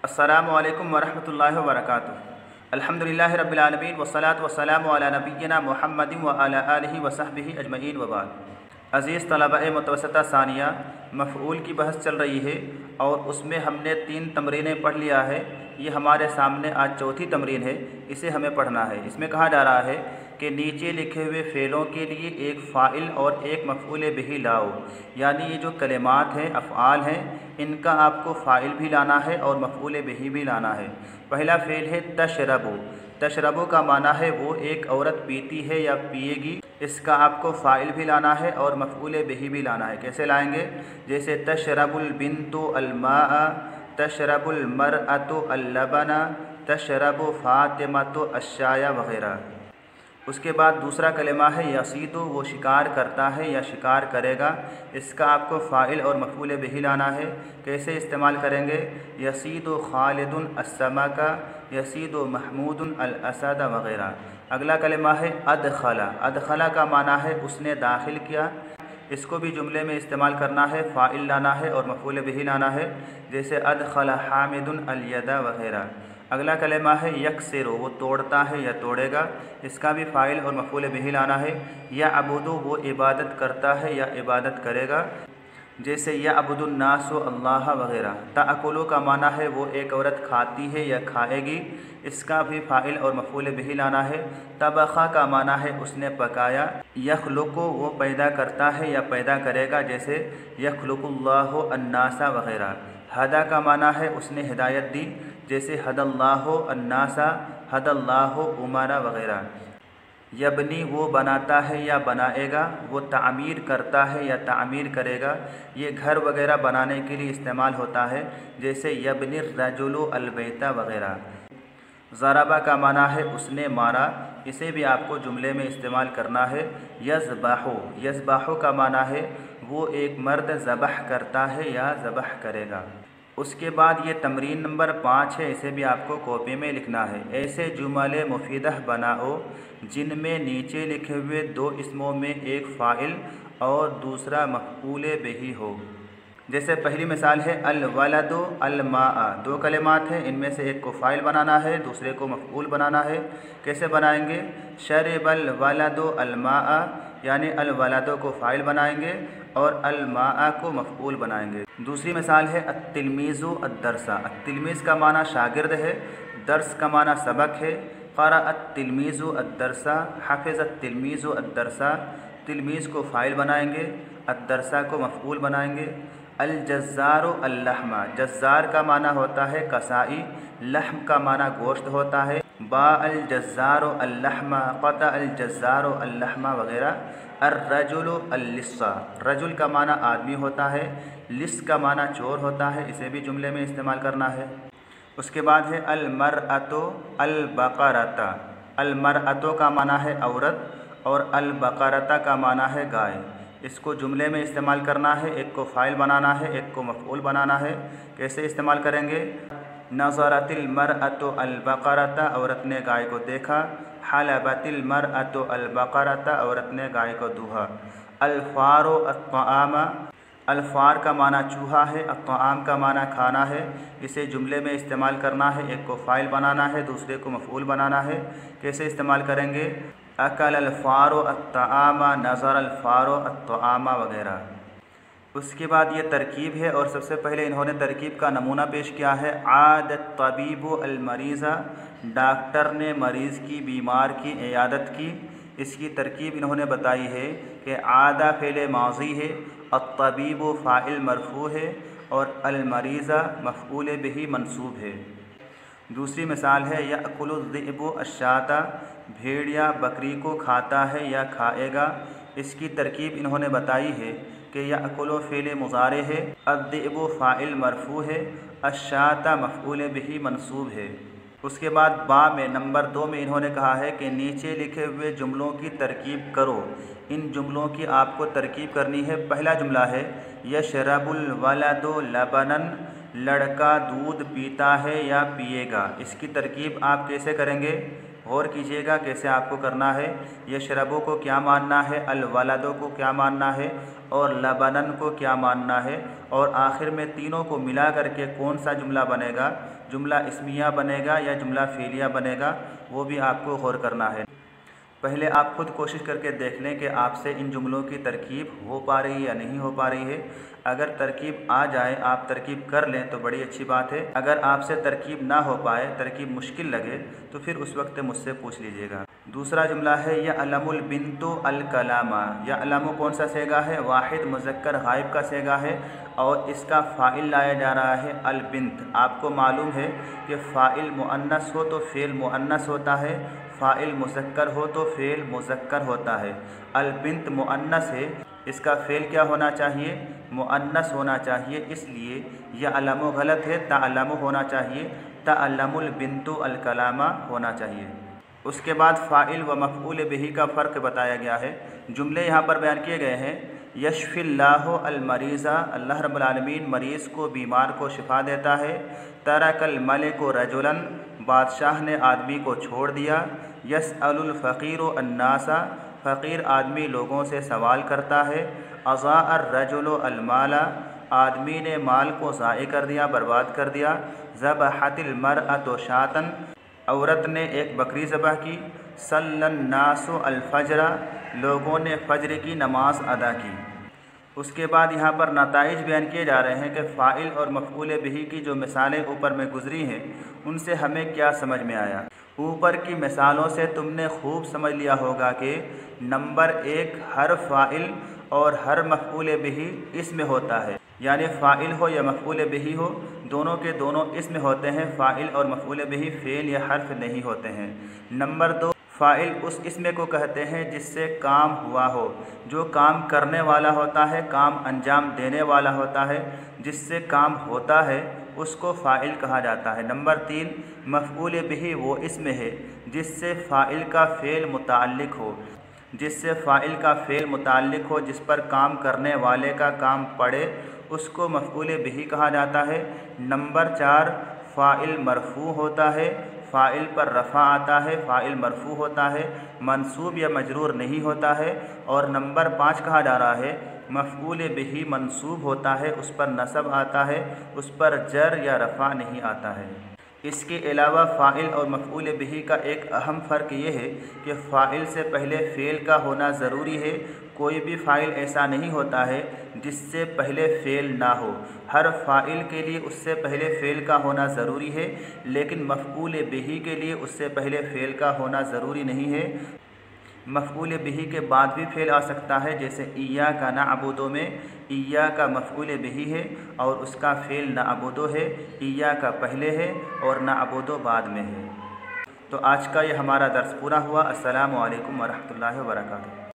अस्सलामु अलैकुम वरहमतुल्लाहि वबरकातुहू। अल्हम्दुलिल्लाहि रब्बिल आलमीन वस्सलातु वस्सलामु अला नबिय्यिना मुहम्मदिन व अला आलिहि व सहबिहि अजमईन व बाद। अज़ीज़ तलबा-ए मुतवस्सिता सानिया, मफ़ऊल की बहस चल रही है और उसमें हमने 3 तमरीनें पढ़ लिया है। ये हमारे सामने आज चौथी तमरीन है, इसे हमें पढ़ना है। इसमें कहा जा रहा है कि नीचे लिखे हुए फ़ेलों के लिए एक फ़ाइल और एक मफ़ऊल बिही लाओ। यानी ये जो कलिमात हैं, अफ़आल हैं, इनका आपको फ़ाइल भी लाना है और मफ़ऊल बिही भी लाना है। पहला फ़ेल है तशरबु। तशरबु का माना है वो एक औरत पीती है या पिएगी। इसका आपको फ़ाइल भी लाना है और मफ़ऊल बिही भी लाना है। कैसे लाएंगे? जैसे तशरबुल बिन्तु अल-माअ, तशरबुल मरअतु अल-लबना, तशरबु फ़ातिमतु अश-शाय वग़ैरह। उसके बाद दूसरा कलिमा है यसीदु, वो शिकार करता है या शिकार करेगा। इसका आपको फ़ाइल और मफ़ऊल बिही लाना है। कैसे इस्तेमाल करेंगे? यसीदु खालिदुन अस्समका, यसीदु महमूदुन अल-असद वग़ैरह। अगला कलिमा है अदखला। अदखला का माना है उसने दाखिल किया। इसको भी जुमले में इस्तेमाल करना है, फ़ाइल लाना है और मफ़ऊल बिही लाना है। जैसे अदखला हामिदुन अल-यदा वग़ैरह। अगला कलिमा है यकसिरु, वो तोड़ता है या तोड़ेगा। इसका भी फ़ाइल और मफ़ऊल बिही लाना है। या अबुदु, वो इबादत करता है या इबादत करेगा। जैसे या अबुदुन्नासु अल्लाह वग़ैरह। ताअकुलु का माना है वो एक औरत खाती है या खाएगी। इसका भी फ़ाइल और मफ़ऊल बिही लाना है। तबख़ा का माना है उसने पकाया। यख़्लुक़ु, वो पैदा करता है या पैदा करेगा। जैसे यख़्लुक़ुल्लाहु अन्नासा वग़ैरह। हदा का माना है उसने हिदायत दी। जैसे हदल्लाहु अन्नासा, हदल्लाहु उमरा वग़ैरह। यबनी, वो बनाता है या बनाएगा। वो तामीर करता है या तामीर करेगा। ये घर वगैरह बनाने के लिए इस्तेमाल होता है। जैसे यबनी रजुलु अलबैता वग़ैरह। ज़रबा का माना है उसने मारा। इसे भी आपको जुमले में इस्तेमाल करना है। यज़बहु, यज़बहु का माना है वो एक मर्द ज़बह करता है या ज़बह करेगा। उसके बाद ये तमरीन नंबर 5 है, इसे भी आपको कॉपी में लिखना है। ऐसे जुमले मुफीदह बनाओ जिनमें नीचे लिखे हुए 2 इसमों में एक फ़ाइल और दूसरा मफ़ऊल बिही हो। जैसे पहली मिसाल है अल वलदु अल माअ। 2 कलिमात हैं, इनमें से एक को फ़ाइल बनाना है, दूसरे को मफ़ऊल बनाना है। कैसे बनाएंगे? शरिबल वलदु अल माअ, यानी अल वलदु को फ़ाइल बनाएंगे और अल माअ को मफ़ऊल बनाएंगे। दूसरी मिसाल है अत्तिलमीज़ु अद्दरसा। अत्तिलमीज़ का माना शागिर्द है, दर्स का माना सबक है। क़रा अत्तिलमीज़ु अद्दरसा, हफ़िज़ अत्तिलमीज़ु अद्दरसा। तिलमीज़ को फ़ाइल बनाएंगे, अद्दरसा को मफ़ऊल बनाएंगे। अल जज़्ज़ारु अल-लहमा। जज़्ज़ार का माना होता है कसाई, लहम का माना गोश्त होता है। बा अल जज़्ज़ारु अल-लहमा, क़ता अल जज़्ज़ारु अल-लहमा वग़ैरह। अर्रजुलु अल-लिस्सा। रजुल का माना आदमी होता है, लिस का माना चोर होता है। इसे भी जुमले में इस्तेमाल करना है। उसके बाद है अल-मरअतु अल-बक़रता। अल-मरअतु का माना है औरत और अल-बक़रता का माना है गाय। इसको जुमले में इस्तेमाल करना है। एक को फ़ाइल बनाना है, एक को मफ़ऊल बनाना है। कैसे इस्तेमाल करेंगे? नज़रतिल मरअतु अल-बक़रता, औरत ने गाय को देखा। हलबतिल मरअतु अल-बक़रता, औरत ने गाय को दूहा। अल-फ़ारु अत-तआमा। अल-फ़ार का माना चूहा है, अत-तआम का माना खाना है। इसे जुमले में इस्तेमाल करना है। एक को फ़ाइल बनाना है, दूसरे को मफ़ऊल बनाना है। कैसे इस्तेमाल करेंगे? अकल अल-फ़ारु अत-तआमा, नज़र अल-फ़ारु अत-तआमा वग़ैरह। उसके बाद ये तरकीब है और सबसे पहले इन्होंने तरकीब का नमूना पेश किया है। आद तबीबु अल-मरीज़ा। डॉक्टर ने मरीज़ की, बीमार की इयादत की। इसकी तरकीब इन्होंने बताई है कि आदा फ़ेल माज़ी है, अत-तबीबु फ़ाइल मरफ़ू है और अल-मरीज़ा मफ़ऊल बिही मंसूब है। दूसरी मिसाल है यअकुलुज़्ज़िअबु अश-शाता। भेड़िया बकरी को खाता है या खाएगा। इसकी तरकीब इन्होंने बताई है कि यअकुलु फ़ेल मुज़ारे है, अज़्ज़िअबु फ़ाइल मरफ़ू है, अश-शाता मफ़ऊल बिही मंसूब है। उसके बाद बा में नंबर 2 में इन्होंने कहा है कि नीचे लिखे हुए जुमलों की तरकीब करो। इन जुमलों की आपको तरकीब करनी है। पहला जुमला है यशरबुल वलदु लबनन। लड़का दूध पीता है या पिएगा। इसकी तरकीब आप कैसे करेंगे? गौर कीजिएगा कैसे आपको करना है। यशरबू को क्या मानना है, अल-वलदो को क्या मानना है और लबनन को क्या मानना है, और आखिर में तीनों को मिला करके कौन सा जुमला बनेगा, जुमला इस्मिया बनेगा या जुमला फ़ेलिया बनेगा, वो भी आपको गौर करना है। पहले आप खुद कोशिश करके देख लें कि आपसे इन जुमलों की तरकीब हो पा रही है या नहीं हो पा रही है। अगर तरकीब आ जाए, आप तरकीब कर लें तो बड़ी अच्छी बात है। अगर आपसे तरकीब ना हो पाए, तरकीब मुश्किल लगे, तो फिर उस वक्त मुझसे पूछ लीजिएगा। दूसरा जुमला है यअलमुल बिन्तु अल कलामा। यअलमु कौन सा सेगा है, वाहिद मुज़क्कर गायब का सेगा है और इसका फ़ाइल लाया जा रहा है अल बिन्त। आपको मालूम है कि फ़ाइल मुअन्नस हो तो फ़ेल मुअन्नस होता है, फ़ाइल मुज़क्कर हो तो फ़ेल मुज़क्कर होता है। अल बिन्त मुअन्नस है, इसका फ़ेल क्या होना चाहिए, मुअन्नस होना चाहिए, इसलिए यअलमु गलत है, तअलमु होना चाहिए, तअलमुल बिन्तु अल कलामा होना चाहिए। उसके बाद फ़ाइल व मफ़ऊल बिही का फ़र्क बताया गया है। जुमले यहाँ पर बयान किए गए हैं। यशफ़िल्लाहु अल मरीज़ा, अल्लाह रब्बुल आलमीन मरीज़ को, बीमार को शिफ़ा देता है। तरकल मलिकु रजुलन, बादशाह ने आदमी को छोड़ दिया। यसअलुल फ़क़ीरु अन्नासा, फ़क़ीर आदमी लोगों से सवाल करता है। अज़ाअर रजुलु अल माला, आदमी ने माल को ज़ाय कर दिया, बर्बाद कर दिया। ज़बहतिल मरअतु शातन, औरत ने एक बकरी ज़बह की। सल्लन नासु अल फ़जरा, लोगों ने फ़जर की नमाज अदा की। उसके बाद यहाँ पर नताइज बयान किए जा रहे हैं कि फ़ाइल और मफ़ऊल बिही की जो मिसालें ऊपर में गुज़री हैं, उनसे हमें क्या समझ में आया। ऊपर की मिसालों से तुमने खूब समझ लिया होगा कि नंबर 1, हर फ़ाइल और हर मफ़ऊल बिही इसमें होता है, यानी फ़ाइल हो या मफ़ऊल बिही हो, दोनों के दोनों इसमें होते हैं। फ़ाइल और मफ़ऊल बिही फ़ेल या हर्फ नहीं होते हैं। नंबर 2, फ़ाइल उस इसमें को कहते हैं जिससे काम हुआ हो, जो काम करने वाला होता है, काम अंजाम देने वाला होता है, जिससे काम होता है, उसको फ़ाइल कहा जाता है। नंबर 3, मफ़ऊल बिही वो इसमें है जिससे फ़ाइल का फ़ेल मुताल्लिक़ हो, जिससे फ़ाइल का फ़ेल मुताल्लिक़ हो, जिस पर काम करने वाले का काम पड़े, उसको मफ़ऊल बिही कहा जाता है। नंबर 4, फ़ाइल मरफ़ू होता है, फ़ाइल पर रफ़ा आता है, फ़ाइल मरफ़ू होता है, मंसूब या मजरूर नहीं होता है। और नंबर 5 कहा जा रहा है मफ़ऊल बिही मंसूब होता है, उस पर नसब आता है, उस पर जर या रफ़ा नहीं आता है। इसके अलावा फ़ाइल और मफ़ऊल बिही का एक अहम फ़र्क ये है कि फ़ाइल से पहले फ़ेल का होना ज़रूरी है। कोई भी फ़ाइल ऐसा नहीं होता है जिससे पहले फ़ेल ना हो। हर फ़ाइल के लिए उससे पहले फ़ेल का होना ज़रूरी है, लेकिन मफ़ऊल बिही के लिए उससे पहले फ़ेल का होना ज़रूरी नहीं है। मफ़ऊल बिही के बाद भी फ़ेल आ सकता है, जैसे इय्याका नअबुदु में इय्याका मफ़ऊल बिही है और उसका फ़ेल नअबुदु है। इय्याका पहले है और नअबुदु बाद में है। तो आज का ये हमारा दर्स पूरा हुआ। अस्सलामु अलैकुम वरहमतुल्लाहि वबरकातुहू।